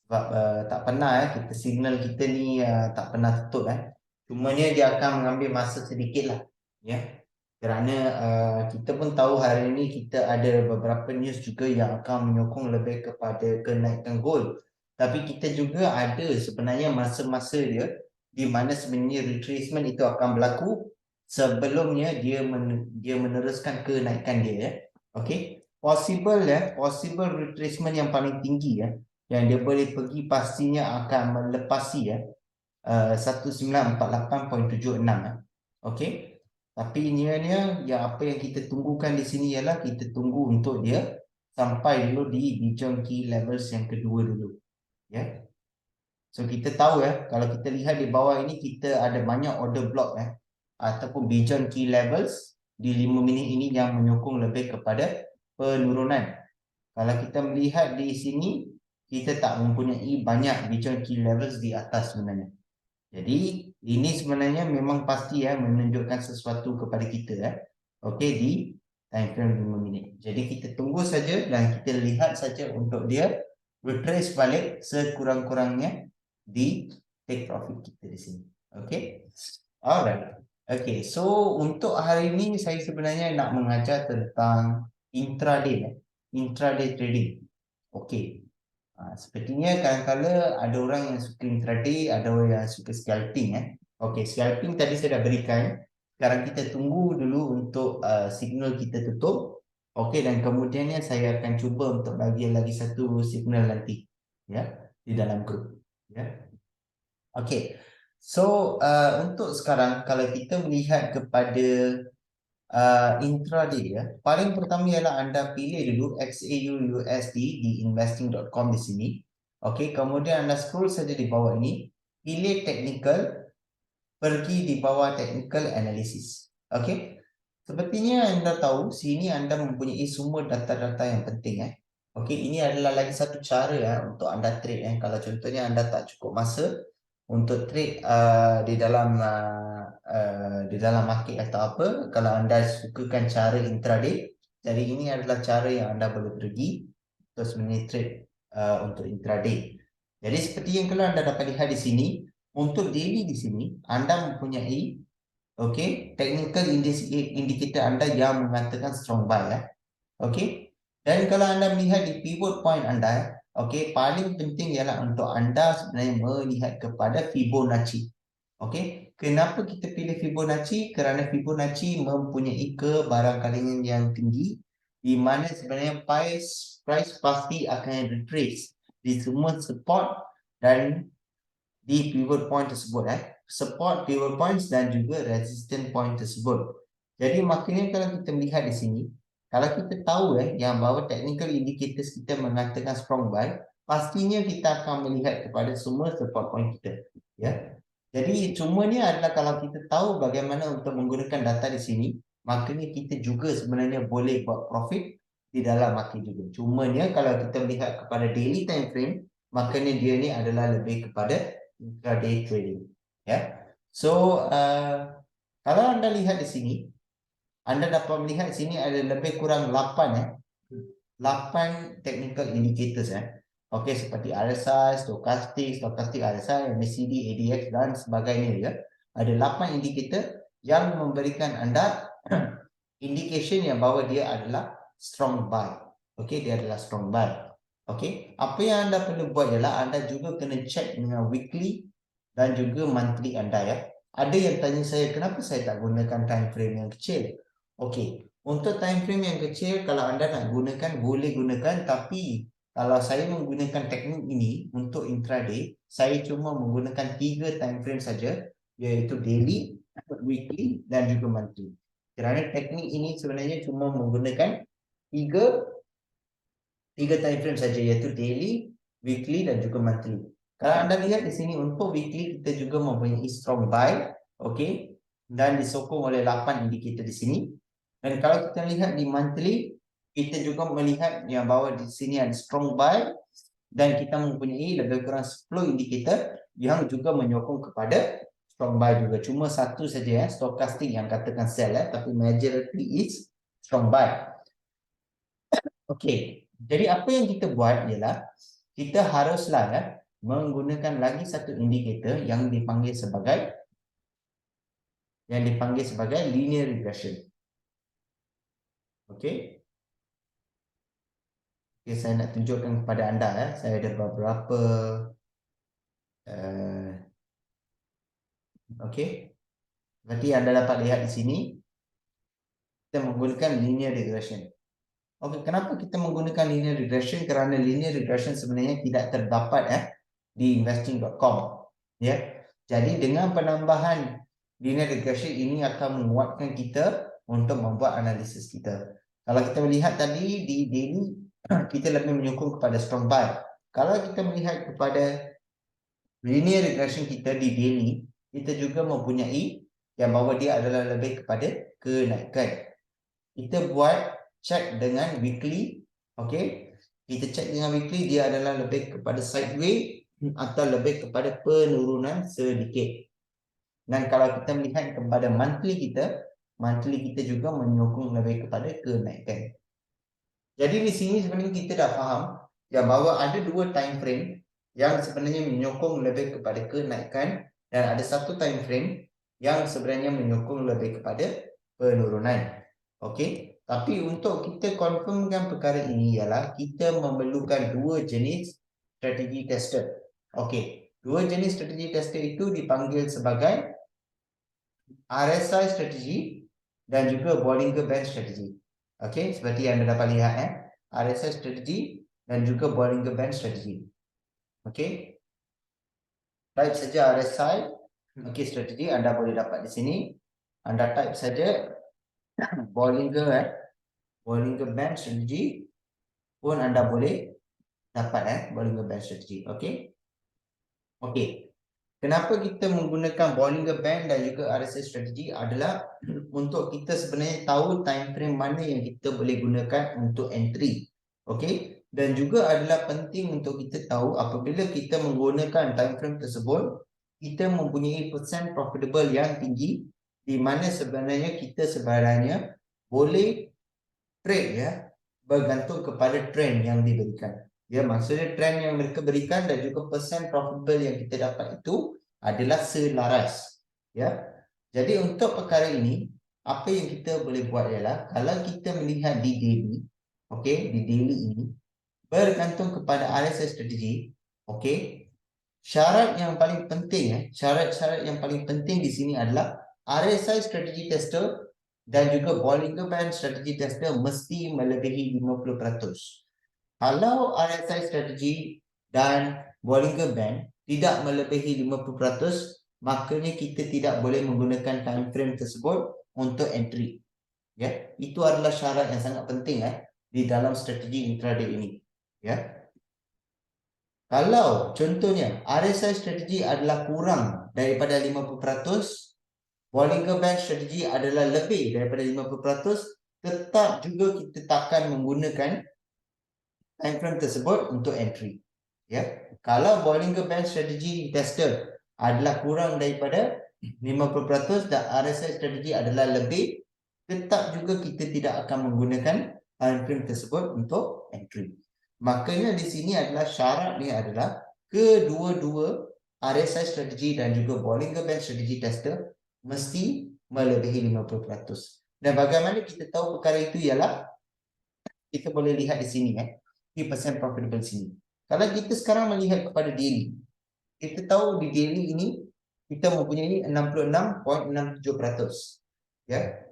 Sebab tak pernah kita signal kita ni tak pernah tutup Cumanya dia akan mengambil masa sedikit lah kerana kita pun tahu hari ini kita ada beberapa news juga yang akan menyokong lebih kepada kenaikan gold. Tapi kita juga ada sebenarnya masa-masa dia di mana sebenarnya retracement itu akan berlaku sebelumnya dia meneruskan kenaikan dia Okay. Possible retracement yang paling tinggi yang dia boleh pergi pastinya akan melepasi 1948.76 Okey. Tapi ianya yang apa yang kita tunggukan di sini ialah kita tunggu untuk dia sampai dulu di beyond key levels yang kedua dulu. So kita tahu kalau kita lihat di bawah ini kita ada banyak order block ataupun beyond key levels di 5 minit ini yang menyokong lebih kepada penurunan. Kalau kita melihat di sini kita tak mempunyai banyak beyond key levels di atas sebenarnya. Jadi ini sebenarnya memang pasti menunjukkan sesuatu kepada kita Okey, di time frame 5 minit. Jadi kita tunggu saja dan kita lihat saja untuk dia retrace balik sekurang-kurangnya di take profit kita di sini. Okey. Alright. Okey, so untuk hari ini saya sebenarnya nak mengajar tentang intraday trading. Okey. Sepertinya kadang-kadang ada orang yang suka intraday, ada orang yang suka scalping Okey, scalping tadi saya dah berikan. Sekarang kita tunggu dulu untuk signal kita tutup. Okey, dan kemudiannya saya akan cuba untuk bagi lagi satu signal nanti di dalam grup Okey. So untuk sekarang kalau kita melihat kepada intraday paling pertama ialah anda pilih dulu XAU USD di investing.com di sini. Okey, kemudian anda scroll saja di bawah ini, pilih technical, pergi di bawah technical analysis. Okey. Sepertinya anda tahu sini anda mempunyai semua data-data yang penting Okey, ini adalah lagi satu cara untuk anda trade kalau contohnya anda tak cukup masa untuk trade di dalam market atau apa, kalau anda sukakan cara intraday, jadi ini adalah cara yang anda boleh pergi untuk sebenarnya trade untuk intraday. Jadi seperti yang kalau anda dapat lihat di sini, untuk daily di sini anda mempunyai technical indicator anda yang mengatakan strong buy dan kalau anda melihat di pivot point anda paling penting ialah untuk anda sebenarnya melihat kepada Fibonacci. Kenapa kita pilih Fibonacci? Kerana Fibonacci mempunyai kebarangkalian yang tinggi di mana sebenarnya price pasti akan retrace di semua support dan di pivot point tersebut support, pivot points dan juga resistance point tersebut. Jadi maknanya kalau kita melihat di sini, kalau kita tahu yang bahawa technical indicators kita mengatakan strong buy, pastinya kita akan melihat kepada semua support point kita Jadi cumanya adalah kalau kita tahu bagaimana untuk menggunakan data di sini, maknanya kita juga sebenarnya boleh buat profit di dalam market juga. Cumanya kalau kita melihat kepada daily time frame, maknanya dia ni adalah lebih kepada intraday trading So kalau anda lihat di sini, anda dapat melihat di sini ada lebih kurang 8 technical indicators seperti RSI, stokastik RSI, MACD, ADX dan sebagainya Ada 8 indikator yang memberikan anda indication yang bahawa dia adalah strong buy. Okey, dia adalah strong buy. Okey, apa yang anda perlu buat ialah anda juga kena check dengan weekly dan juga monthly anda ya. Ada yang tanya saya, kenapa saya tak gunakan time frame yang kecil? Okey, untuk time frame yang kecil kalau anda nak gunakan boleh gunakan, tapi kalau saya menggunakan teknik ini untuk intraday, saya cuma menggunakan 3 time frame saja, iaitu daily, weekly dan juga monthly. Kerana teknik ini sebenarnya cuma menggunakan 3 time frame saja, iaitu daily, weekly dan juga monthly. Kalau anda lihat di sini untuk weekly kita juga mempunyai strong buy, okey, dan disokong oleh 8 indikator di sini. Dan kalau kita lihat di monthly, kita juga melihat yang bahawa di sini ada strong buy dan kita mempunyai lebih kurang 10 indikator yang juga menyokong kepada strong buy juga. Cuma satu saja ya, stochastic yang katakan sell tapi majority is strong buy. Okey, jadi apa yang kita buat ialah kita haruslah ya menggunakan lagi satu indikator yang dipanggil sebagai linear regression. Okey. Okay, saya nak tunjukkan kepada anda ya, saya ada beberapa okey. Berarti anda dapat lihat di sini kita menggunakan linear regression. Okey, kenapa kita menggunakan linear regression? Kerana linear regression sebenarnya tidak terdapat di investing.com. Ya. Jadi dengan penambahan linear regression ini akan menguatkan kita untuk membuat analisis kita. Kalau kita melihat tadi di daily kita lebih menyokong kepada strong buy. Kalau kita melihat kepada linear regression kita di daily, kita juga mempunyai yang bahawa dia adalah lebih kepada kenaikan. Kita buat check dengan weekly, okey. Kita check dengan weekly, dia adalah lebih kepada sideways atau lebih kepada penurunan sedikit. Dan kalau kita melihat kepada monthly kita juga menyokong lebih kepada kenaikan. Jadi di sini sebenarnya kita dah faham yang bahawa ada dua time frame yang sebenarnya menyokong lebih kepada kenaikan dan ada satu time frame yang sebenarnya menyokong lebih kepada penurunan. Okey, tapi untuk kita confirmkan perkara ini ialah kita memerlukan dua jenis strategi tester. Okey, dua jenis strategi tester itu dipanggil sebagai RSI strategi dan juga Bollinger Band strategi. Okey, seperti yang anda dapat lihat RSI strategi dan juga Bollinger Band strategi. Okey. Type saja RSI okey strategi anda boleh dapat di sini. Anda type saja Bollinger Band strategi pun anda boleh dapat Bollinger Band strategi. Okey. Okey. Kenapa kita menggunakan Bollinger Band dan juga RSI strategi adalah untuk kita sebenarnya tahu time frame mana yang kita boleh gunakan untuk entry. Okey. Dan juga adalah penting untuk kita tahu apabila kita menggunakan time frame tersebut, kita mempunyai percent profitable yang tinggi di mana sebenarnya kita sebenarnya boleh trade ya bergantung kepada trend yang diberikan. Ya, maksudnya trend yang mereka berikan dan juga percent profitable yang kita dapat itu adalah selaras. Ya. Jadi untuk perkara ini, apa yang kita boleh buat ialah kalau kita melihat di daily, okey, di daily ini bergantung kepada RSI strategi, okey. Syarat yang paling penting syarat-syarat yang paling penting di sini adalah RSI strategi tester dan juga Bollinger Band strategi tester mesti melebihi 50%. Kalau RSI strategi dan Bollinger Band tidak melebihi 50%, maknanya kita tidak boleh menggunakan time frame tersebut untuk entry. Ya, itu adalah syarat yang sangat penting di dalam strategi intraday ini. Ya. Kalau contohnya RSI strategi adalah kurang daripada 50%, Bollinger Band strategi adalah lebih daripada 50%, tetap juga kita takkan menggunakan time frame tersebut untuk entry. Ya. Kalau Bollinger Band strategi tester adalah kurang daripada 50% dan RSI strategi adalah lebih, tetap juga kita tidak akan menggunakan time frame tersebut untuk entry. Makanya di sini adalah syaratnya adalah kedua-dua RSI strategi dan juga Bollinger Band strategi tester mesti melebihi 50%. Dan bagaimana kita tahu perkara itu ialah kita boleh lihat di sini key percent profitable sini. Kalau kita sekarang melihat kepada daily, kita tahu di daily ini kita mempunyai 66.67%. Ya.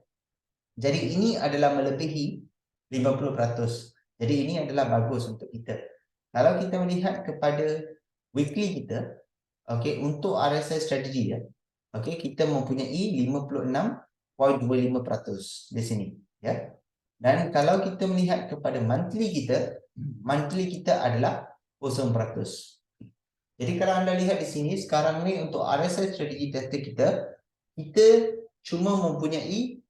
Jadi ini adalah melebihi 50%. Jadi ini adalah bagus untuk kita. Kalau kita melihat kepada weekly kita, okey, untuk RSI strategi okey, kita mempunyai 56.25% di sini, ya. Dan kalau kita melihat kepada monthly kita adalah 0%. Jadi kalau anda lihat di sini sekarang ni untuk RSI strategi tester kita cuma mempunyai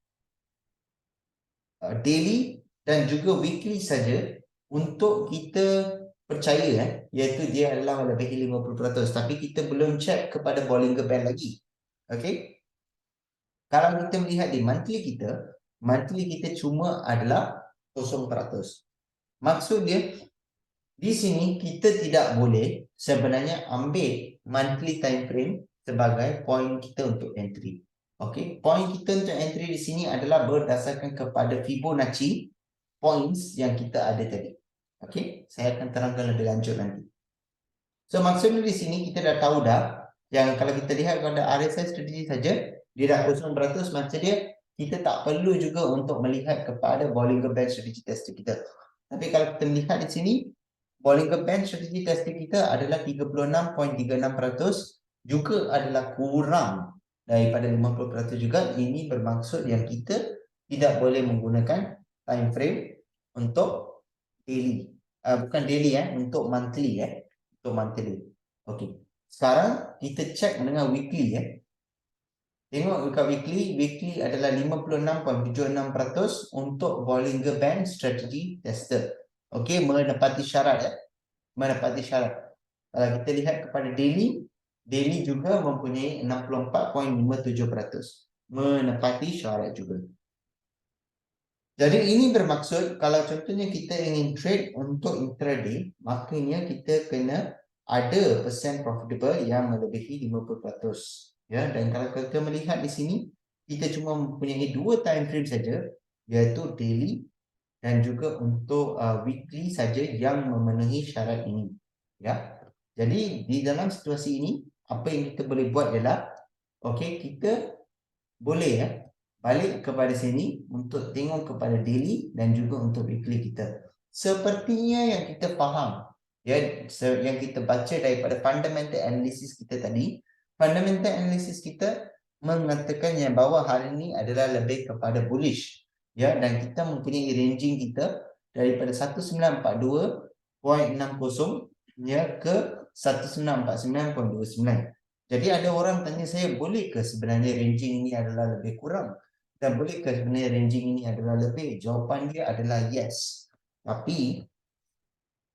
daily dan juga weekly saja untuk kita percaya iaitu dia adalah lebih 50%, tapi kita belum check kepada Bollinger Band lagi. Okey. Kalau kita melihat di monthly kita cuma adalah 0%. Maksud dia di sini kita tidak boleh sebenarnya ambil monthly time frame sebagai point kita untuk entry. Okey, point kita untuk entry di sini adalah berdasarkan kepada Fibonacci points yang kita ada tadi. Okey, saya akan terangkan lebih lanjut nanti. So maksudnya di sini kita dah tahu yang kalau kita lihat pada RSI strategi saja dia dah 0%, maksud dia kita tak perlu juga untuk melihat kepada Bollinger Band strategi tester kita. Tapi kalau kita melihat di sini Bollinger Band strategi tester kita adalah 36.36%, juga adalah kurang daripada 50% juga. Ini bermaksud yang kita tidak boleh menggunakan time frame untuk daily. Bukan daily untuk monthly untuk monthly. Okey. Sekarang kita check dengan weekly Tengok dekat weekly adalah 56.76% untuk Bollinger Band strategi tester. Okey, menepati syarat menepati syarat. Kalau kita lihat kepada daily juga mempunyai 64.57%. Menepati syarat juga. Jadi ini bermaksud kalau contohnya kita ingin trade untuk intraday, maknanya kita kena ada persen profitable yang melebihi 50%. Ya, dan kalau kita melihat di sini, kita cuma mempunyai dua time frame saja, iaitu daily dan juga untuk weekly saja yang memenuhi syarat ini. Ya. Jadi di dalam situasi ini, apa yang kita boleh buat ialah okey, kita boleh balik kepada sini untuk tengok kepada daily dan juga untuk weekly kita. Sepertinya yang kita faham yang kita baca daripada fundamental analysis kita tadi, fundamental analysis kita mengatakan yang bahawa hari ini adalah lebih kepada bullish, dan kita mempunyai ranging kita daripada 1942.60 ke 1949.29. Jadi ada orang tanya saya, bolehkah sebenarnya ranging ini adalah lebih kurang dan bolehkah sebenarnya ranging ini adalah lebih? Jawapan dia adalah yes. Tapi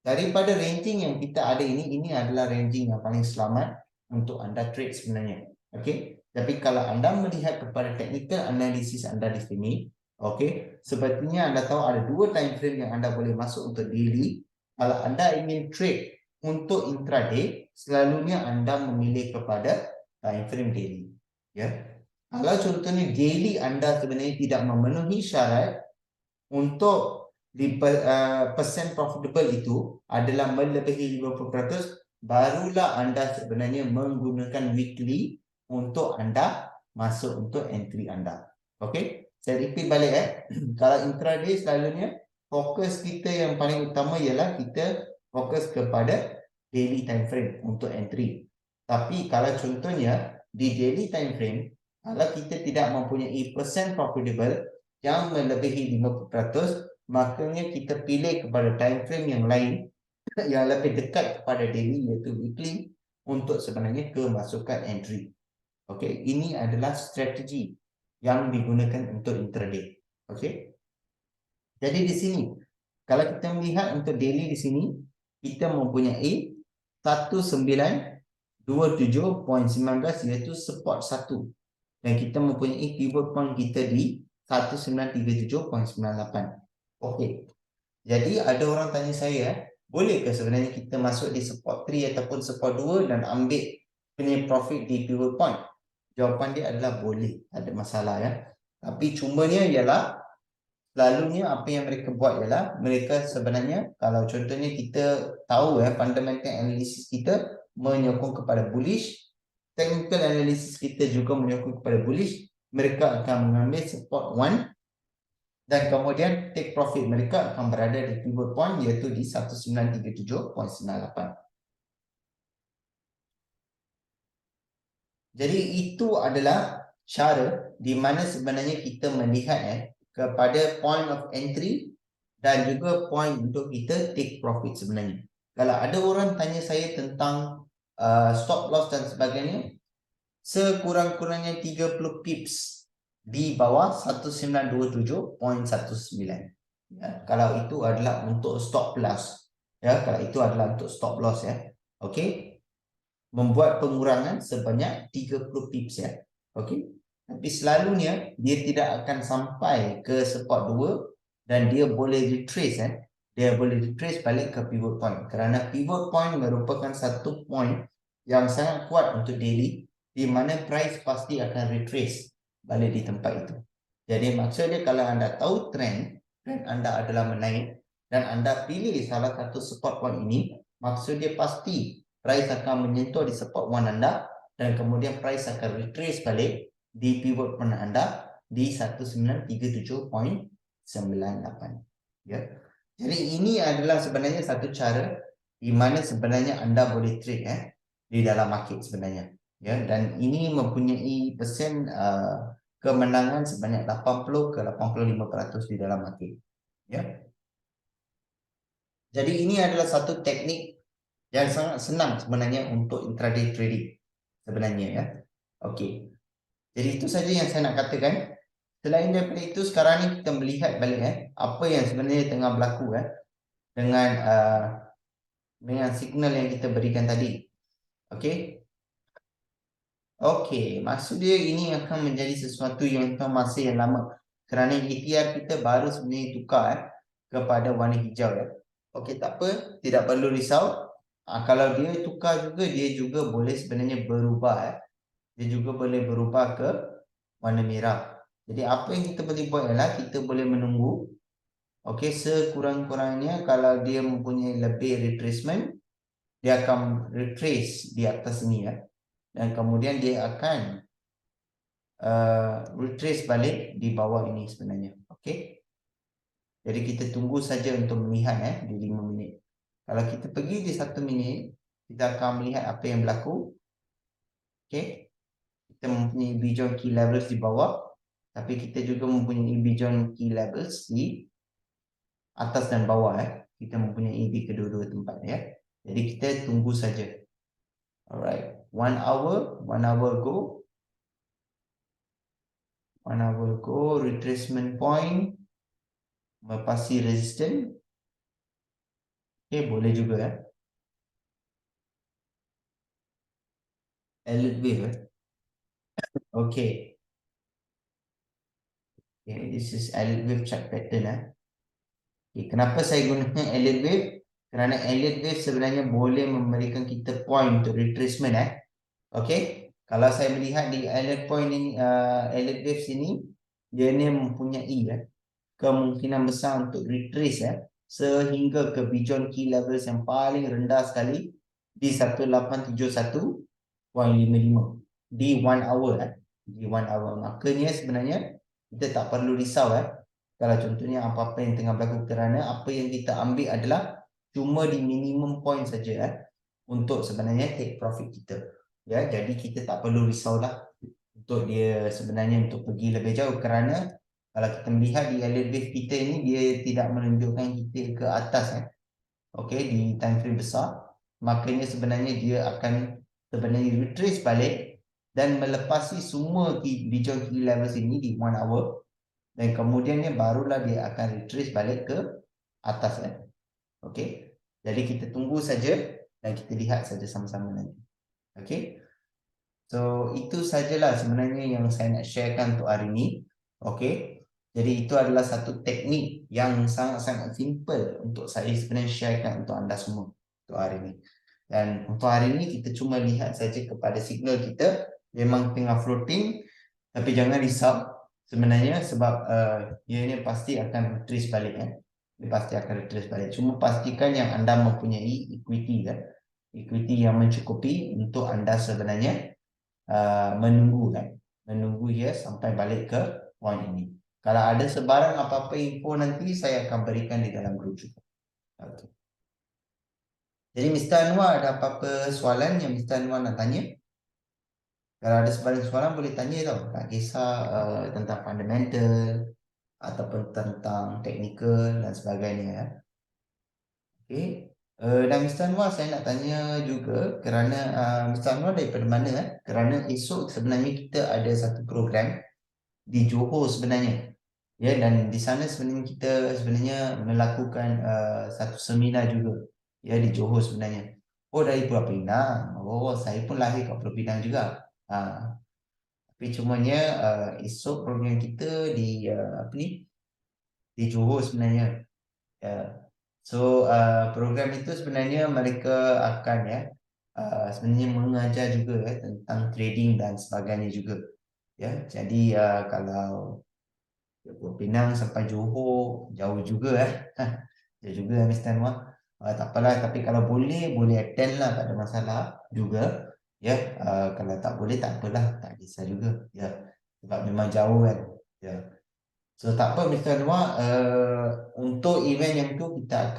daripada ranging yang kita ada ini adalah ranging yang paling selamat untuk anda trade sebenarnya. Okey. Tapi kalau anda melihat kepada technical analysis anda di sini, okey, sepertinya anda tahu ada dua time frame yang anda boleh masuk untuk daily. Kalau anda ingin trade untuk intraday, selalunya anda memilih kepada time frame daily. Kalau contohnya daily anda sebenarnya tidak memenuhi syarat untuk persen profitable itu adalah melebihi 50%, barulah anda sebenarnya menggunakan weekly untuk anda masuk untuk entry anda. Okey, saya repeat balik Kalau intraday selalunya fokus kita yang paling utama ialah kita fokus kepada daily time frame untuk entry. Tapi kalau contohnya di daily time frame, kalau kita tidak mempunyai persen profitable yang melebihi 50%, makanya kita pilih kepada time frame yang lain yang lebih dekat kepada daily iaitu weekly untuk sebenarnya kemasukan entry. Okey, ini adalah strategi yang digunakan untuk intraday. Okey. Jadi di sini kalau kita melihat untuk daily di sini, kita mempunyai 1927.19 iaitu support 1, dan kita mempunyai pivot point kita di 1937.98. Okey. Jadi ada orang tanya saya, bolehkah sebenarnya kita masuk di support 3 ataupun support 2 dan ambil punya profit di pivot point? Jawapan dia adalah boleh, tak ada masalah Tapi cumanya ialah selalunya apa yang mereka buat ialah mereka sebenarnya, kalau contohnya kita tahu fundamental analysis kita menyokong kepada bullish, technical analysis kita juga menyokong kepada bullish, mereka akan mengambil support 1 dan kemudian take profit mereka akan berada di pivot point iaitu di 1937.98. Jadi itu adalah cara di mana sebenarnya kita melihat kepada point of entry dan juga point untuk kita take profit sebenarnya. Kalau ada orang tanya saya tentang stop loss dan sebagainya, sekurang-kurangnya 30 pips di bawah 1927.19. Ya, kalau itu adalah untuk stop loss. Ya, kalau itu adalah untuk stop loss ya. Okey. Membuat pengurangan sebanyak 30 pips ya. Okey. Tapi selalunya dia tidak akan sampai ke support 2 dan dia boleh retrace Dia boleh retrace balik ke pivot point kerana pivot point merupakan satu point yang sangat kuat untuk daily di mana price pasti akan retrace balik di tempat itu. Jadi maksudnya kalau anda tahu trend anda adalah menaik dan anda pilih salah satu support point ini, maksudnya pasti price akan menyentuh di support one anda dan kemudian price akan retrace balik di pivot point anda di 1937.98 ya. Jadi ini adalah sebenarnya satu cara di mana sebenarnya anda boleh trade di dalam market sebenarnya ya, dan ini mempunyai persen kemenangan sebanyak 80 ke 85% di dalam market ya. Jadi ini adalah satu teknik yang sangat senang sebenarnya untuk intraday trading sebenarnya ya. Okey. Jadi itu saja yang saya nak katakan. Selain daripada itu, sekarang ni kita melihat balik apa yang sebenarnya tengah berlaku dengan signal yang kita berikan tadi. Okey. Okey, maksud dia ini akan menjadi sesuatu yang masa yang lama kerana ETR kita baru sebenarnya tukar kepada warna hijau ya. Okey, tak apa, tidak perlu risau. Kalau dia tukar juga, dia juga boleh sebenarnya berubah Dia juga boleh berubah ke warna merah. Jadi apa yang kita boleh buat ialah kita boleh menunggu. Okey, sekurang-kurangnya kalau dia mempunyai lebih retracement, dia akan retrace di atas ini ya. Dan kemudian dia akan retrace balik di bawah ini sebenarnya. Okey. Jadi kita tunggu saja untuk melihat di 5 minit. Kalau kita pergi di 1 minit, kita akan melihat apa yang berlaku. Okey. Kita mempunyai beyond key levels di bawah, tapi kita juga mempunyai beyond key levels di atas dan bawah Kita mempunyai di kedua-dua tempat ya. Jadi kita tunggu saja. Alright. 1 hour go. 1 hour go, retracement point, melepasi resistance. Boleh juga Elliott wave Okay, this is Elliott wave chart pattern Kenapa saya gunakan Elliott wave? Kerana Elliott wave sebenarnya boleh memberikan kita point untuk retracement Okay, kalau saya melihat di Elliott point ini, Elliott wave sini, dia ni mempunyai kemungkinan besar untuk retrace sehingga ke beyond key levels yang paling rendah sekali di 1871.55 di 1 hour di 1 hour. Makanya sebenarnya kita tak perlu risau kalau contohnya apa-apa yang tengah berlaku kerana apa yang kita ambil adalah cuma di minimum point saja untuk sebenarnya take profit kita. Ya, jadi kita tak perlu risaulah untuk dia sebenarnya untuk pergi lebih jauh kerana kalau kita melihat di Elliott wave kita ini dia tidak menunjukkan kita ke atas Okey, di time frame besar. Makanya sebenarnya dia akan sebenarnya retrace balik dan melepasi semua beyond key levels ini di 1 hour dan kemudiannya barulah dia akan retrace balik ke atas Okey. Jadi kita tunggu saja dan kita lihat saja sama-sama nanti. Okey. So itu sajalah sebenarnya yang saya nak sharekan untuk hari ini. Okey. Jadi itu adalah satu teknik yang sangat-sangat simple untuk saya sebenarnya sharekan untuk anda semua untuk hari ini. Dan untuk hari ini kita cuma lihat saja kepada signal kita memang tengah floating, tapi jangan risau sebenarnya sebab dia ini pasti akan retrace balik kan. Dia pasti akan retrace balik. Cuma pastikan yang anda mempunyai equity kan. Equity yang mencukupi untuk anda sebenarnya menunggu kan. Menunggu dia sampai balik ke point ini. Kalau ada sebarang apa-apa info nanti saya akan berikan di dalam grup juga. Okay. Jadi Mr. Anwar ada apa-apa soalan yang Mr. Anwar nak tanya? Kalau ada sebarang soalan boleh tanya tau. Tak kisah tentang fundamental ataupun tentang technical dan sebagainya ya. Okey. Dan Mr. Anwar saya nak tanya juga kerana Mr. Anwar daripada mana kerana esok sebenarnya kita ada satu program di Johor sebenarnya. Ya, dan di sana sebenarnya kita sebenarnya melakukan satu seminar juga ya di Johor sebenarnya. Oh, dari Pulau Pinang. Oh, saya pun lahir kat Pulau Pinang juga. Tapi cumanya esok program kita di apa ni di Johor sebenarnya. Ya. So program itu sebenarnya mereka akan sebenarnya mengajar juga tentang trading dan sebagainya juga. Ya, jadi kalau Pulau Pinang sampai Johor jauh juga jauh juga Mr. Anwar. Tak apalah, tapi kalau boleh attend lah, tak ada masalah juga. Ya, kalau tak boleh tak apalah, tak kisah juga. Ya, sebab memang jauh kan. Ya. So tak apa Mr. Anwar, untuk event yang tu kita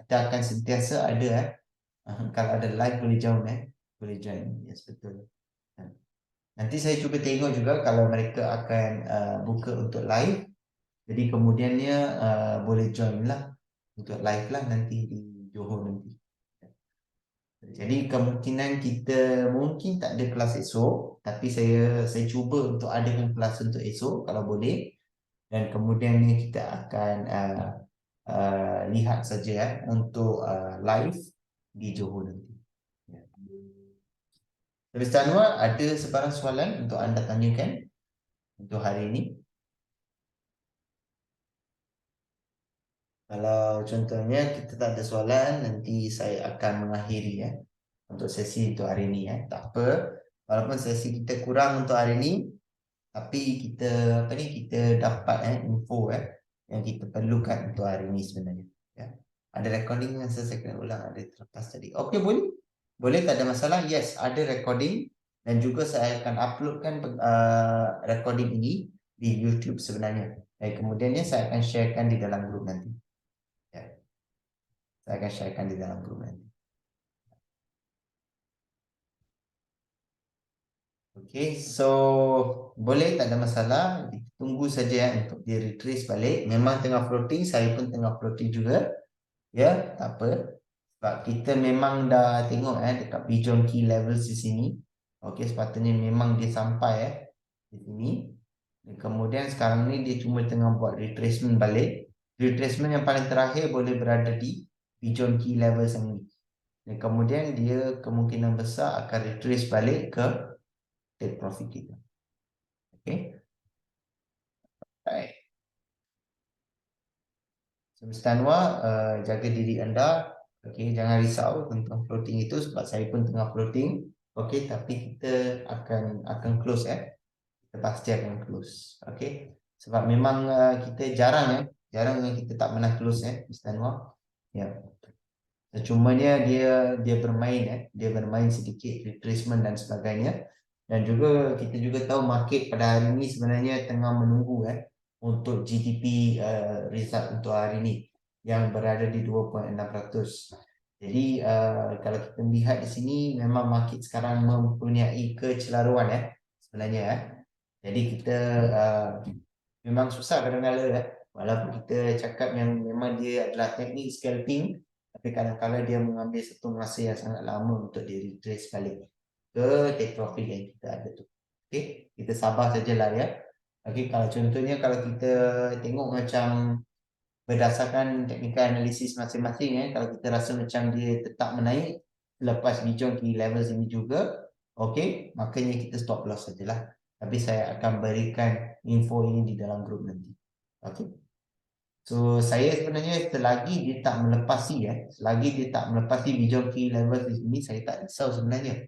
akan sentiasa ada kalau ada live boleh join boleh join. Yes, betul. Nanti saya cuba tengok juga kalau mereka akan buka untuk live. Jadi kemudiannya boleh join lah untuk live lah nanti di Johor nanti. Jadi kemungkinan kita mungkin tak ada kelas esok, tapi saya cuba untuk adakan kelas untuk esok kalau boleh. Dan kemudiannya kita akan lihat saja untuk live di Johor nanti. Ya. Mr. Anwar, ada sebarang soalan untuk anda tanyakan untuk hari ini? Kalau contohnya kita tak ada soalan, nanti saya akan mengakhiri untuk sesi untuk hari ini Tak apa, walaupun sesi kita kurang untuk hari ini, tapi kita kita dapat info yang kita perlukan untuk hari ini sebenarnya. Ya. Ada recording yang saya kena ulang, ada terlepas tadi. Okey, boleh? Boleh, tak ada masalah. Yes, ada recording dan juga saya akan uploadkan recording ini di YouTube sebenarnya. Dan kemudiannya saya akan sharekan di dalam grup nanti. Ya. Saya akan sharekan di dalam grup nanti. Okay, so boleh, tak ada masalah. Tunggu saja untuk dia retrace balik. Memang tengah floating, saya pun tengah floating juga. Ya, tak apa. Sebab kita memang dah tengok dekat Bijon Key Levels di sini. Okay, sepatutnya memang dia sampai di sini. Dan kemudian sekarang ni dia cuma tengah buat retracement balik. Retracement yang paling terakhir boleh berada di Bijon Key Levels ini. Dan kemudian dia kemungkinan besar akan retrace balik ke take profit kita. Okay. Baik. So, Mr. Anwar, jaga diri anda. Okay, jangan risau tentang floating itu sebab saya pun tengah floating. Okay, tapi kita akan close Kita pasti akan close. Okay. Sebab memang kita jarang yang kita tak pernah close Mr. Anwar. Ya. Cumanya dia bermain dia bermain sedikit retracement dan sebagainya. Dan juga kita juga tahu market pada hari ini sebenarnya tengah menunggu untuk GDP result untuk hari ini yang berada di 2.6%. Jadi kalau kita melihat di sini memang market sekarang mempunyai kecelaruan sebenarnya Jadi kita memang susah kadang-kadang walaupun kita cakap yang memang dia adalah teknik scalping, tapi kadang-kadang dia mengambil satu masa yang sangat lama untuk di retrace balik ke take profit yang kita ada tu. Okay, kita sabar sajalah Okay, kalau contohnya kalau kita tengok macam berdasarkan technical analysis masing-masing kalau kita rasa macam dia tetap menaik lepas bijong key levels ini juga, okay, makanya kita stop loss sajalah. Tapi saya akan berikan info ini di dalam grup nanti. Okay. So saya sebenarnya selagi dia tak melepasi selagi dia tak melepasi bijong key levels di sini, saya tak risau sebenarnya.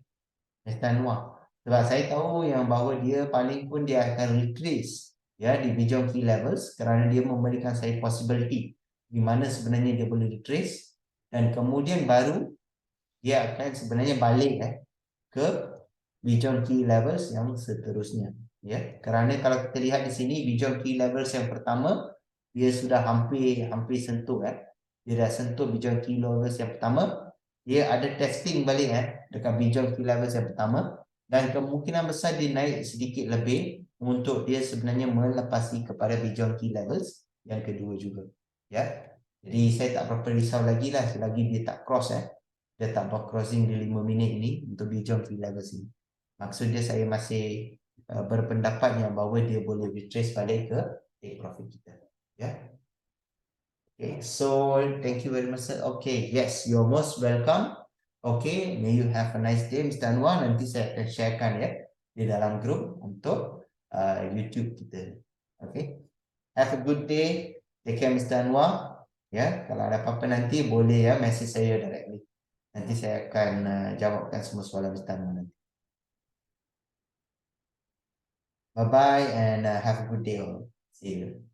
Mr. Anwar. Sebab saya tahu yang bahawa dia paling pun dia akan retrace ya di Bijong Key Levels kerana dia memberikan saya possibility di mana sebenarnya dia boleh retrace, dan kemudian baru dia akan sebenarnya balik ke Bijong Key Levels yang seterusnya, ya. Kerana kalau kita lihat di sini Bijong Key Levels yang pertama dia sudah hampir sentuh dia dah sentuh Bijong Key Levels yang pertama, dia ada testing balik dekat Bijong Key Levels yang pertama, dan kemungkinan besar dia naik sedikit lebih untuk dia sebenarnya melepasi kepada Bijong Key Levels yang kedua juga, ya. Jadi saya tak berapa risau lagi lah selagi dia tak cross dia tak buat crossing di 5 minit ini untuk Bijong Key Levels ini. Maksudnya saya masih berpendapat yang bahawa dia boleh retrace balik ke take profit kita, ya. Okay, so thank you very much, sir. Okay, yes, you're most welcome. Okay, may you have a nice day, Mr. Anwar. Nanti saya akan sharekan di dalam grup untuk YouTube kita. Okay, have a good day. Take care, Mr. Anwar. Ya, kalau ada apa-apa nanti boleh message saya directly. Nanti saya akan jawabkan semua soalan Mr. Anwar nanti. Bye bye and have a good day all. See you.